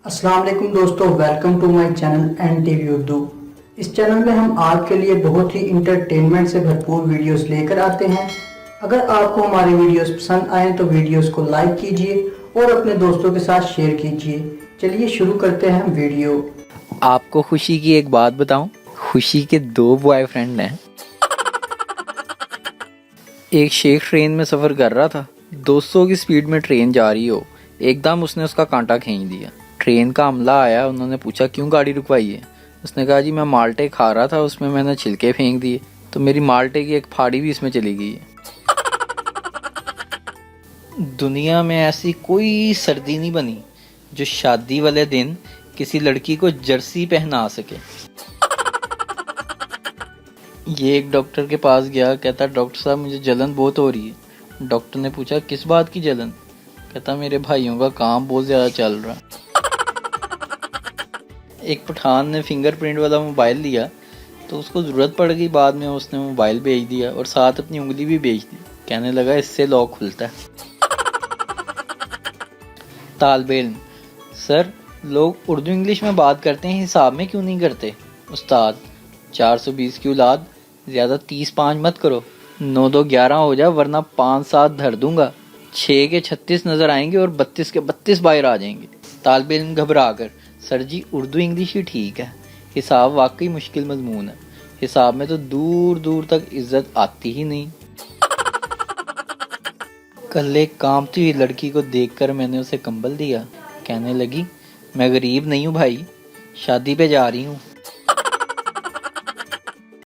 अस्सलाम वालेकुम दोस्तों, welcome to my channel N TV Urdu. इस चैनल में हम आपके लिए बहुत ही इंटरटेनमेंट से भरपूर वीडियोस लेकर आते हैं। अगर आपको हमारे वीडियोस पसंद आए तो वीडियोस को लाइक कीजिए और अपने दोस्तों के साथ शेयर कीजिए। चलिए शुरू करते हैं वीडियो। आपको खुशी की एक बात बताऊं। खुशी के दो बॉयफ्रेंड हैं। एक शेख ट्रेन में सफ़र कर रहा था। 200 की स्पीड में ट्रेन जा रही हो, एकदम उसने उसका कांटा खींच दिया। ट्रेन का अमला आया, उन्होंने पूछा क्यों गाड़ी रुकवाई है। उसने कहा जी मैं माल्टे खा रहा था, उसमें मैंने छिलके फेंक दिए तो मेरी माल्टे की एक फाड़ी भी इसमें चली गई है। दुनिया में ऐसी कोई सर्दी नहीं बनी जो शादी वाले दिन किसी लड़की को जर्सी पहना सके। ये एक डॉक्टर के पास गया, कहता डॉक्टर साहब मुझे जलन बहुत हो रही है। डॉक्टर ने पूछा किस बात की जलन। कहता मेरे भाइयों का काम बहुत ज़्यादा चल रहा। एक पठान ने फिंगरप्रिंट वाला मोबाइल लिया तो उसको ज़रूरत पड़ गई, बाद में उसने मोबाइल बेच दिया और साथ अपनी उंगली भी बेच दी। कहने लगा इससे लॉक खुलता है। तालिबे इल्म, सर लोग उर्दू इंग्लिश में बात करते हैं, हिसाब में क्यों नहीं करते। उस्ताद 420 की औलाद, ज़्यादा 30-5 मत करो, 9-2 11 हो जाए वरना 5-7 धर दूंगा। 6 के 36 नज़र आएंगे और 32 के 32 बाहर आ जाएंगे। तालिबे इल्म घबरा कर, सर जी उर्दू इंग्लिश ही ठीक है, हिसाब वाकई मुश्किल मजमून है, हिसाब में तो दूर दूर तक इज्जत आती ही नहीं। कल एक कामती हुई लड़की को देखकर मैंने उसे कंबल दिया। कहने लगी मैं गरीब नहीं हूँ भाई, शादी पे जा रही हूँ।